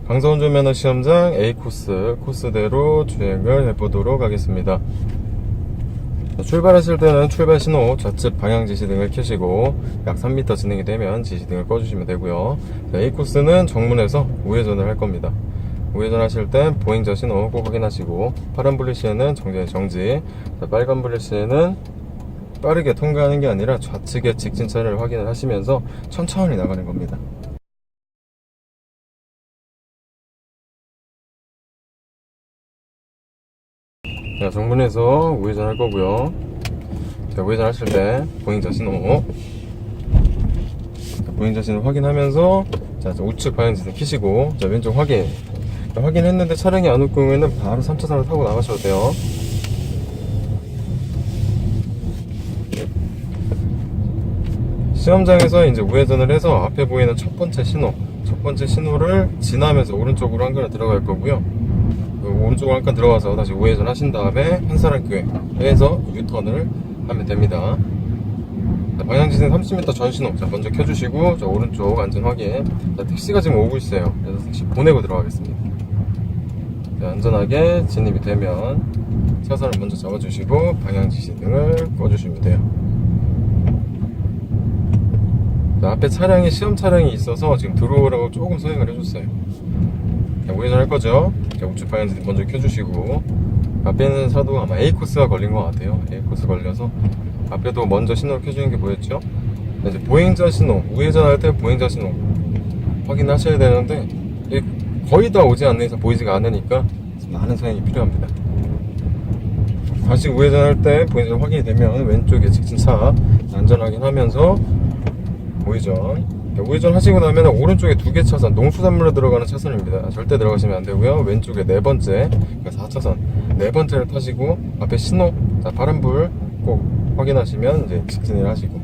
강사운전면허 시험장 A코스 코스대로 주행을 해보도록 하겠습니다. 출발하실 때는 출발 신호, 좌측 방향 지시등을 켜시고 약 3m 진행이 되면 지시등을 꺼주시면 되고요. A코스는 정문에서 우회전을 할 겁니다. 우회전 하실 땐 보행자 신호 꼭 확인하시고, 파란불일 시에는 정지, 빨간불일 시에는 빠르게 통과하는 게 아니라 좌측의 직진차를 확인을 하시면서 천천히 나가는 겁니다. 자, 정문에서 우회전 할 거고요. 자, 우회전 하실 때 보행자 신호, 보행자 신호 확인하면서 자, 우측 방향지시 켜시고, 자, 왼쪽 확인. 자, 확인했는데 차량이 안 올 경우에는 바로 3차선을 타고 나가셔도 돼요. 시험장에서 이제 우회전을 해서 앞에 보이는 첫 번째 신호를 지나면서 오른쪽으로 한 칸을 들어갈 거고요. 오른쪽으로 한 칸 들어가서 다시 우회전 하신 다음에 한사람교회에서 유턴을 하면 됩니다. 방향지시는 30m 전 신호, 자, 먼저 켜주시고, 자, 오른쪽 안전 확인. 자, 택시가 지금 오고 있어요. 그래서 택시 보내고 들어가겠습니다. 자, 안전하게 진입이 되면 차선을 먼저 잡아주시고 방향지시 등을 꺼주시면 돼요. 자, 앞에 차량이 시험 차량이 있어서 지금 들어오라고 조금 서행을 해줬어요. 자, 우회전 할 거죠. 자, 우측 방향지시 먼저 켜주시고, 앞에 있는 차도 아마 A코스가 걸린 것 같아요. A코스 걸려서 앞에도 먼저 신호를 켜주는 게 보였죠. 자, 이제 보행자 신호, 우회전 할 때 보행자 신호 확인하셔야 되는데 거의 다 오지 않는 이상 보이지가 않으니까 많은 서행이 필요합니다. 다시 우회전할 때 보행자 확인이 되면 왼쪽에 직진차 안전 확인하면서 우회전 하시고 나면 오른쪽에 두 개 차선, 농수산물로 들어가는 차선입니다. 절대 들어가시면 안 되고요. 왼쪽에 네 번째, 그러니까 4차선 네 번째를 타시고 앞에 신호, 자, 파란불 꼭 확인하시면 이제 직진을 하시고,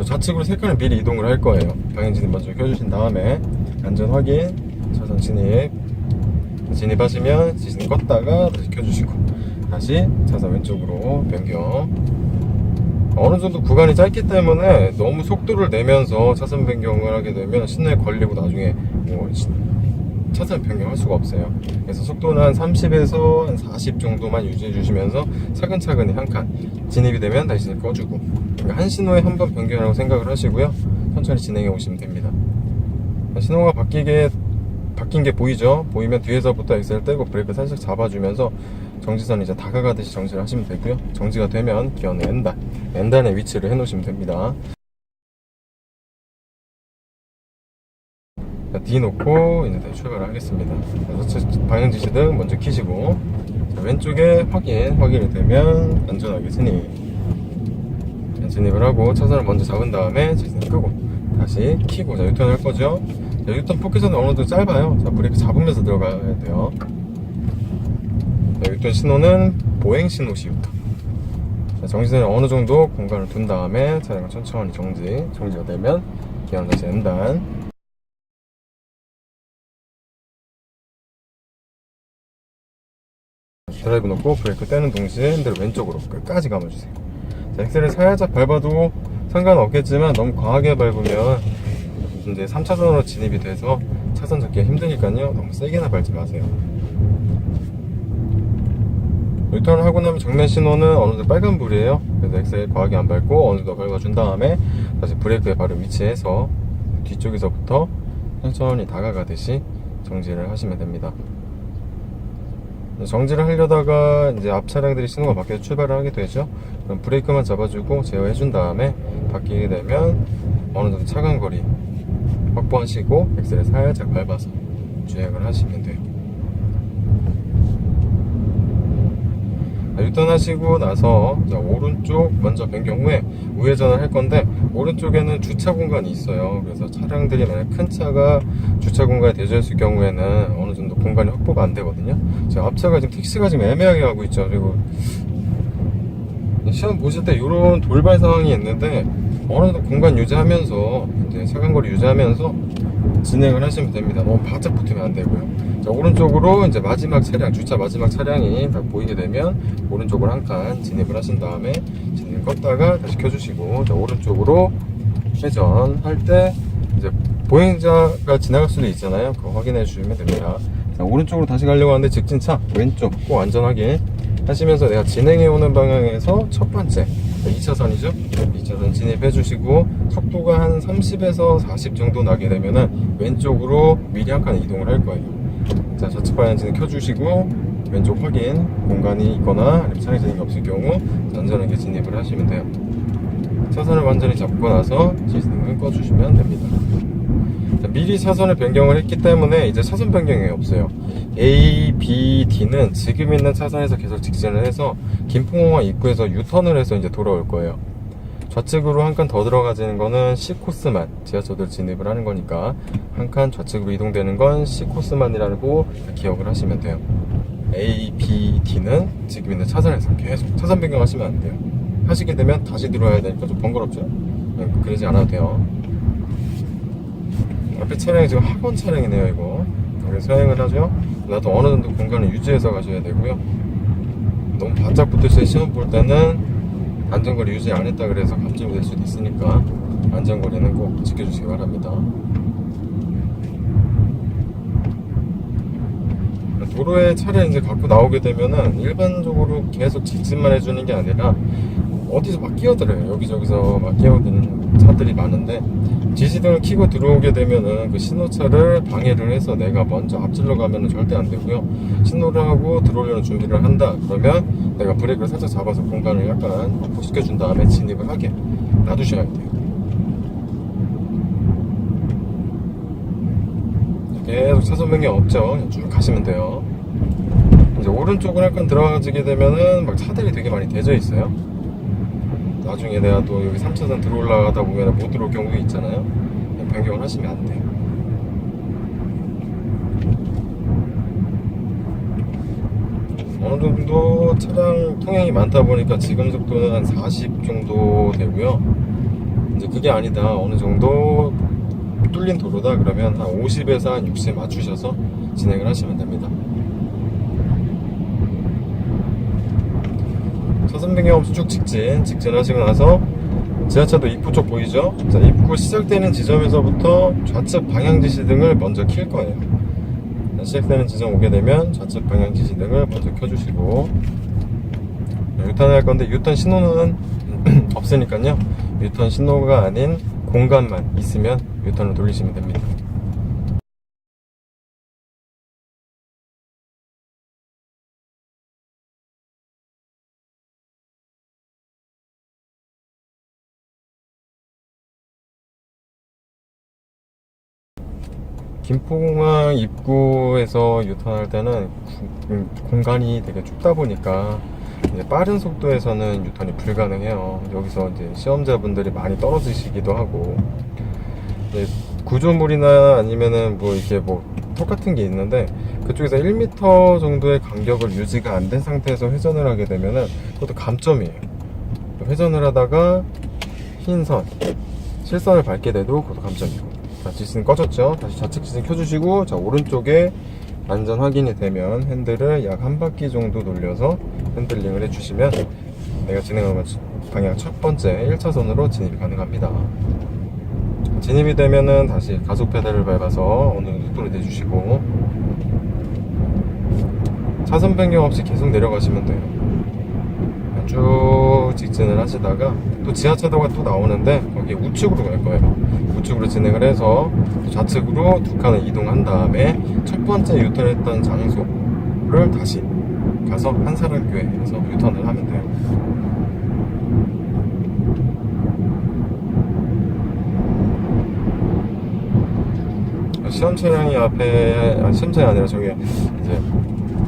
좌측으로 세 칸을 미리 이동을 할 거예요. 방향지시 먼저 켜주신 다음에 안전 확인, 차선 진입하시면 지시등 껐다가 다시 켜주시고, 다시 차선 왼쪽으로 변경. 어느 정도 구간이 짧기 때문에 너무 속도를 내면서 차선 변경을 하게 되면 신호에 걸리고 나중에 차선 변경할 수가 없어요. 그래서 속도는 한 30에서 한 40 정도만 유지해 주시면서 차근차근히 한 칸 진입이 되면 다시 꺼주고, 그러니까 한 신호에 한 번 변경이라고 생각을 하시고요. 천천히 진행해 오시면 됩니다. 신호가 바뀐 게 보이죠? 보이면 뒤에서부터 엑셀 떼고 브레이크 살짝 잡아주면서 정지선 이제 다가가듯이 정지를 하시면 되고요. 정지가 되면 기어는 N단에 위치를 해 놓으시면 됩니다. 자, D 놓고 이제 출발을 하겠습니다. 그래서 방향지시등 먼저 켜시고, 자, 왼쪽에 확인이 되면 안전하게 진입을 하고 차선을 먼저 잡은 다음에 지시등 끄고 다시 켜고, 자, 유턴 할 거죠. 자, 유턴 포켓은 어느 정도 짧아요. 자, 브레이크 잡으면서 들어가야 돼요. 자, 유턴 신호는 보행신호 시 유턴. 자, 정지선에 어느 정도 공간을 둔 다음에 차량을 천천히 정지가 되면 기어는 다시 N단. 드라이브 놓고 브레이크 떼는 동시에 핸들을 왼쪽으로 끝까지 감아주세요. 자, 엑셀을 살짝 밟아도 상관없겠지만 너무 과하게 밟으면 이제 3차선으로 진입이 돼서 차선 잡기가 힘드니까요. 너무 세게나 밟지 마세요. 유턴을 하고 나면 정면 신호는 어느 정도 빨간불이에요. 그래서 엑셀 과하게 안 밟고 어느 정도 밟아준 다음에 다시 브레이크에 바로 위치해서 뒤쪽에서부터 천천히 다가가듯이 정지를 하시면 됩니다. 정지를 하려다가 이제 앞 차량들이 신호가 바뀌어서 출발을 하게 되죠. 그럼 브레이크만 잡아주고 제어해준 다음에 바뀌게 되면 어느 정도 차간 거리 확보하시고 엑셀을 살짝 밟아서 주행을 하시면 돼요. 유턴하시고 나서 오른쪽 먼저 변경 후에 우회전을 할 건데, 오른쪽에는 주차 공간이 있어요. 그래서 차량들이 만약 큰 차가 주차 공간에 대절했을 경우에는 어느 정도 공간이 확보가 안 되거든요. 지금 앞차가 지금 택시가 지금 애매하게 가고 있죠. 그리고 시험 보실 때 이런 돌발 상황이 있는데 어느 정도 공간 유지하면서 이제 차간거리 유지하면서 진행을 하시면 됩니다. 너무 바짝 붙으면 안 되고요. 자, 오른쪽으로 이제 주차 마지막 차량이 딱 보이게 되면 오른쪽으로 한 칸 진입을 하신 다음에 진입 껐다가 다시 켜주시고, 자, 오른쪽으로 회전할 때 이제 보행자가 지나갈 수도 있잖아요. 그거 확인해 주시면 됩니다. 자, 오른쪽으로 다시 가려고 하는데 직진차 왼쪽 꼭 안전 확인 하시면서 내가 진행해 오는 방향에서 첫 번째 2차선이죠 2차선 진입해 주시고 속도가 한 30에서 40 정도 나게 되면은 왼쪽으로 미리 한 칸 이동을 할 거예요. 자, 좌측 방향 진입 켜 주시고 왼쪽 확인, 공간이 있거나 아니면 차량 진입이 없을 경우 안전하게 진입을 하시면 돼요. 차선을 완전히 잡고 나서 시스템을 꺼주시면 됩니다. 자, 미리 차선을 변경을 했기 때문에 이제 차선 변경이 없어요. A, B, D는 지금 있는 차선에서 계속 직진을 해서 김포공항 입구에서 유턴을 해서 이제 돌아올 거예요. 좌측으로 한 칸 더 들어가지는 거는 C코스만 지하철들 진입을 하는 거니까 한 칸 좌측으로 이동되는 건 C코스만이라고 기억을 하시면 돼요. A, B, D는 지금 있는 차선에서 계속 차선 변경하시면 안 돼요. 하시게 되면 다시 들어와야 되니까 좀 번거롭죠? 그러지 않아도 돼요. 앞에 차량이 지금 학원 차량이네요, 이거. 그래서 서행을 하죠. 나도 어느 정도 공간을 유지해서 가셔야 되고요. 너무 바짝 붙어있어요. 시험 볼 때는 안전거리 유지 안 했다 그래서 감점이 될 수도 있으니까 안전거리는 꼭 지켜주시기 바랍니다. 도로에 차를 이제 갖고 나오게 되면은 일반적으로 계속 직진만 해주는 게 아니라 어디서 막 끼어들어요. 여기저기서 막 끼어드는 차들이 많은데 지시등을 켜고 들어오게 되면은 그 신호차를 방해를 해서 내가 먼저 앞질러 가면은 절대 안 되고요. 신호를 하고 들어오려는 준비를 한다 그러면 내가 브레이크를 살짝 잡아서 공간을 약간 확보시켜 준 다음에 진입을 하게 놔두셔야 돼요. 계속 차선 변경 없죠. 쭉 가시면 돼요. 이제 오른쪽으로 약간 들어가지게 되면은 막 차들이 되게 많이 대져 있어요. 나중에 내가 또 여기 3차선 들어올라가다 보면 못 들어올 경우도 있잖아요. 변경을 하시면 안 돼요. 어느 정도 차량 통행이 많다 보니까 지금 속도는 한 40 정도 되고요. 이제 그게 아니다. 어느 정도 뚫린 도로다 그러면 한 50에서 한 60 맞추셔서 진행을 하시면 됩니다. 차선 변경 없이 쭉 직진하시고 나서 지하차도 입구 쪽 보이죠? 자, 입구 시작되는 지점에서부터 좌측 방향지시등을 먼저 킬 거예요. 자, 시작되는 지점 오게 되면 좌측 방향지시등을 먼저 켜주시고 유턴할 건데 유턴 신호는 없으니까요. 유턴 신호가 아닌 공간만 있으면 유턴을 돌리시면 됩니다. 김포공항 입구에서 유턴할 때는 공간이 되게 좁다 보니까 이제 빠른 속도에서는 유턴이 불가능해요. 여기서 이제 시험자분들이 많이 떨어지시기도 하고 이제 구조물이나 아니면은 뭐 이게 뭐 똑같은 게 있는데 그쪽에서 1m 정도의 간격을 유지가 안 된 상태에서 회전을 하게 되면은 그것도 감점이에요. 회전을 하다가 흰선 실선을 밟게 돼도 그것도 감점이고. 자, 지시는 꺼졌죠. 다시 좌측 지시는 켜주시고 자, 오른쪽에 안전 확인이 되면 핸들을 약 한 바퀴 정도 돌려서 핸들링을 해주시면 내가 진행하는 방향 첫 번째 1차선으로 진입이 가능합니다. 진입이 되면은 다시 가속 페달을 밟아서 어느 정도 속도를 내주시고 차선 변경 없이 계속 내려가시면 돼요. 쭉 직진을 하시다가 또 지하차도가 또 나오는데 거기 우측으로 갈 거예요. 우측으로 진행을 해서 좌측으로 두 칸을 이동한 다음에 첫 번째 유턴했던 장소를 다시 가서 한사람교회에서 유턴을 하면 돼요. 시험 차량이 앞에 시험 차량이 아니라 저기 이제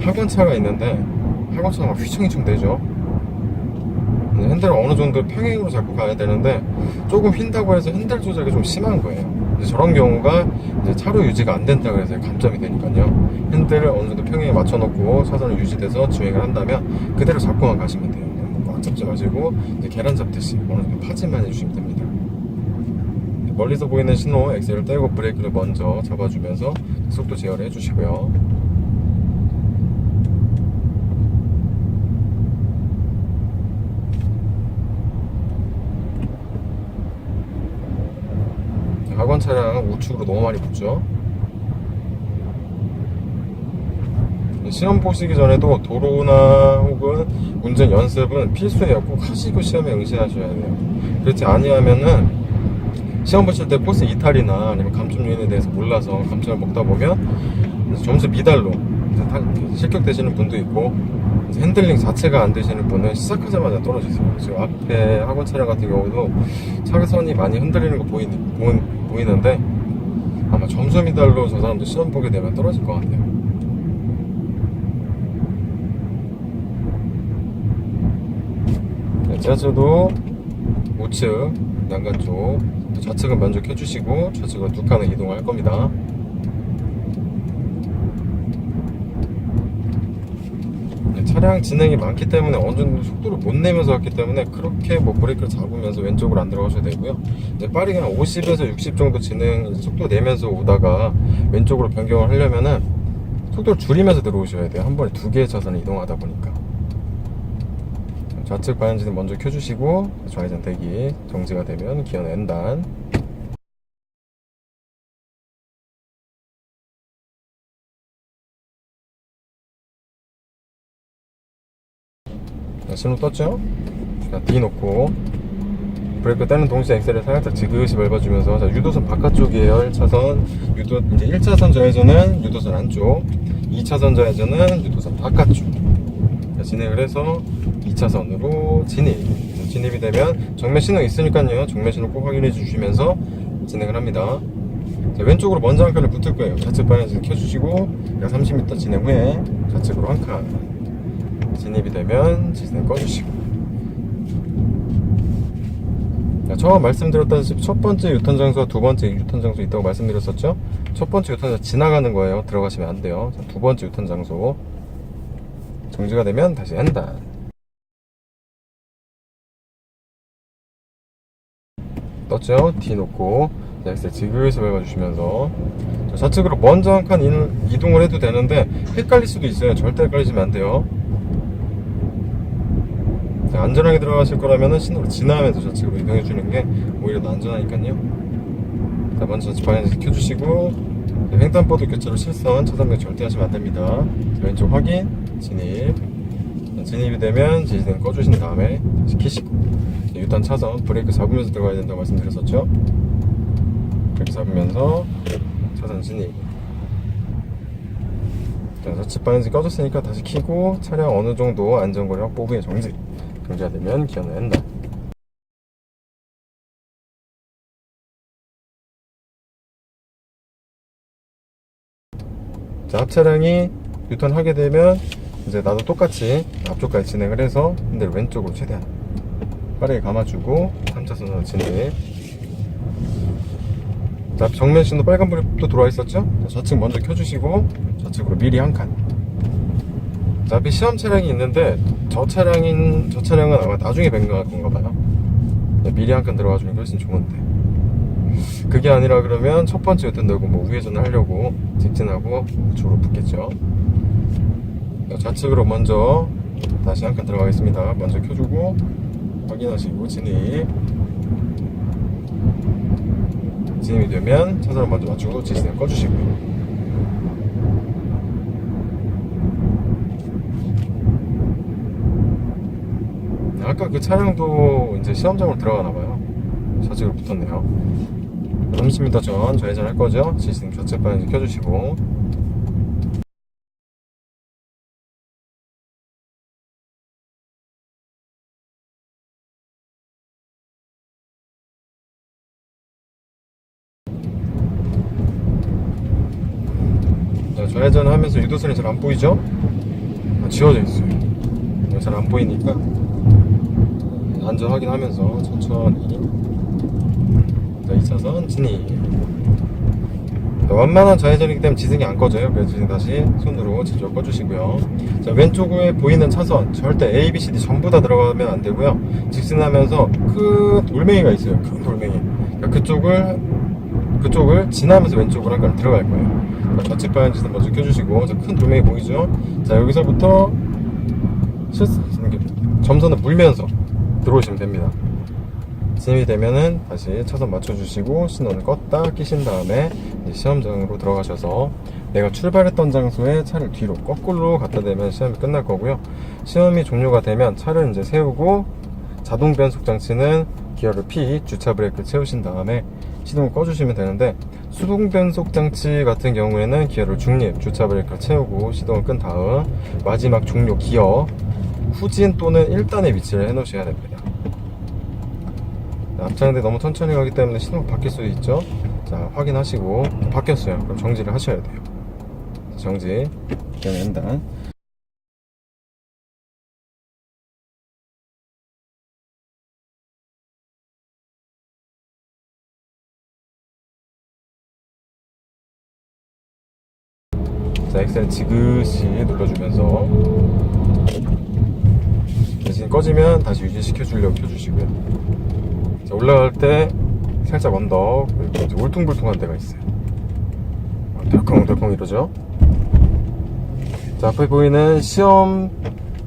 학원차가 있는데 학원차가 막 휘청휘청 되죠. 핸들을 어느 정도 평행으로 잡고 가야 되는데 조금 휜다고 해서 핸들 조작이 좀 심한 거예요. 이제 저런 경우가 이제 차로 유지가 안 된다고 해서 감점이 되니까요. 핸들을 어느 정도 평행에 맞춰놓고 차선을 유지돼서 주행을 한다면 그대로 잡고만 가시면 돼요. 꽉 잡지 마시고 이제 계란 잡듯이 어느 정도 파진만 해주시면 됩니다. 멀리서 보이는 신호 엑셀을 떼고 브레이크를 먼저 잡아주면서 속도 제어를 해주시고요. 학원 차량 우측으로 너무 많이 붙죠. 시험 보시기 전에도 도로나 혹은 운전 연습은 필수예요. 꼭 하시고 시험에 응시하셔야 돼요. 그렇지 아니하면은 시험 보실 때 코스 이탈이나 아니면 감점 요인에 대해서 몰라서 감점을 먹다 보면 점수 미달로 실격되시는 분도 있고, 핸들링 자체가 안 되시는 분은 시작하자마자 떨어지세요. 지금 앞에 학원 차량 같은 경우도 차선이 많이 흔들리는 거 보이는데 아마 점수 미달로 저 사람도 시험 보게 되면 떨어질 것 같아요. 지하철도 우측 난간 쪽 좌측은 먼저 켜주시고 좌측으로 두 칸을 이동할 겁니다. 차량 진행이 많기 때문에 어느 정도 속도를 못 내면서 왔기 때문에 그렇게 뭐 브레이크를 잡으면서 왼쪽으로 안 들어가셔도 되고요. 이제 빠르게 한 50에서 60 정도 진행 속도 내면서 오다가 왼쪽으로 변경을 하려면은 속도를 줄이면서 들어오셔야 돼요. 한 번에 두 개의 차선을 이동하다 보니까. 좌측 방향지는 먼저 켜주시고 좌회전 대기, 정지가 되면 기어는 N단. 자, 신호 떴죠? 자, D 놓고 브레이크 떼는 동시에 엑셀을 살짝 지그시 밟아주면서, 자, 유도선 바깥쪽이에요. 1차선 이제 1차선 좌회전은 유도선 안쪽, 2차선 좌회전은 유도선 바깥쪽. 자, 진행을 해서 2차선으로 진입이 되면 정면 신호 있으니까요. 정면 신호 꼭 확인해 주시면서 진행을 합니다. 자, 왼쪽으로 먼저 한 칸을 붙을 거예요. 좌측 방향지를 켜주시고 약 30m 진행 후에 좌측으로 한 칸 진입이 되면 지진을 꺼주시고. 자, 처음 말씀드렸다시피 첫 번째 유턴 장소와 두 번째 유턴 장소 있다고 말씀드렸었죠. 첫 번째 유턴 장소 지나가는 거예요. 들어가시면 안 돼요. 자, 두 번째 유턴 장소 정지가 되면 다시 N단. 떴죠? D 놓고 엑셀 지그시 밟아주시면서 좌측으로 먼저 한 칸 이동을 해도 되는데 헷갈릴 수도 있어요. 절대 헷갈리시면 안 돼요. 자, 안전하게 들어가실 거라면 신호를 지나면서 좌측으로 이동해 주는 게 오히려 더 안전하니까요. 자, 먼저 좌측 방향지 켜주시고 횡단보도 교차로 실선 차선변경 절대 하시면 안 됩니다. 자, 왼쪽 확인, 진입이 되면 지지등 꺼주신 다음에 다시 키시고, 유턴 차선 브레이크 잡으면서 들어가야 된다고 말씀드렸었죠. 브레이크 잡으면서 차선 진입. 자, 좌측 방향지 꺼졌으니까 다시 키고 차량 어느 정도 안전거리 확보 후에 정지가 되면 기어는 N단. 자, 앞 차량이 유턴하게 되면 이제 나도 똑같이 앞쪽까지 진행을 해서 핸들을 왼쪽으로 최대한 빠르게 감아주고 3차선으로 진입. 자, 정면 신호 빨간불이 또 들어와 있었죠? 자, 좌측 먼저 켜주시고 좌측으로 미리 한 칸. 자, 앞에 시험 차량이 있는데 저 차량은 아마 나중에 변경할 건가 봐요. 미리 한 칸 들어가주는 게 훨씬 좋은데, 그게 아니라 그러면 첫 번째 유턴 되고 뭐 우회전을 하려고 직진하고 우측으로 붙겠죠. 자, 좌측으로 먼저 다시 한 칸 들어가겠습니다. 먼저 켜주고 확인하시고 진입이 되면 차선을 먼저 맞추고 지진을 꺼주시고요. 아까 그 차량도 이제 시험장으로 들어가나봐요. 좌측으로 붙었네요. 30m 전 좌회전 할 거죠. 지진 좌측 방향 켜주시고. 자, 좌회전 하면서 유도선이 잘 안 보이죠? 지워져 있어요. 잘 안 보이니까 안전 확인하면서 천천히. 자, 2차선 진입. 완만한 좌회전이기 때문에 지승이 안 꺼져요. 그래서 지금 다시 손으로 지져 꺼주시고요. 자, 왼쪽에 보이는 차선 절대 A, B, C, D 전부 다 들어가면 안 되고요. 직진하면서 큰 돌멩이가 있어요. 큰 돌멩이. 자, 그쪽을 지나면서 왼쪽으로 한 칸 들어갈 거예요. 자, 좌측 방향지도 먼저 켜주시고. 자, 큰 돌멩이 보이죠? 자, 여기서부터 점선을 물면서 들어오시면 됩니다. 진입이 되면은 다시 차선 맞춰주시고 신호를 껐다 끼신 다음에 이제 시험장으로 들어가셔서 내가 출발했던 장소에 차를 뒤로 거꾸로 갖다 대면 시험이 끝날 거고요. 시험이 종료가 되면 차를 이제 세우고 자동 변속 장치는 기어를 P, 주차 브레이크 채우신 다음에 시동을 꺼주시면 되는데, 수동 변속 장치 같은 경우에는 기어를 중립, 주차 브레이크를 채우고 시동을 끈 다음 마지막 종료 기어 후진 또는 1단에 위치를 해 놓으셔야 됩니다. 앞차인데 너무 천천히 가기 때문에 신호가 바뀔 수도 있죠. 자, 확인하시고 바뀌었어요. 그럼 정지를 하셔야 돼요. 정지, 기어 연단. 자, 엑셀 지그시 눌러주면서 대신 꺼지면 다시 유지시켜 주려고 켜주시고요. 자, 올라갈 때 살짝 언덕, 그리고 이제 울퉁불퉁한 데가 있어요. 덜컹덜컹 이러죠. 자, 앞에 보이는 시험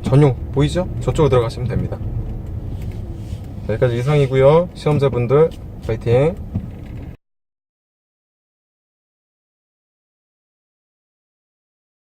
전용 보이죠? 저쪽으로 들어가시면 됩니다. 자, 여기까지 이상이고요. 시험자분들 파이팅!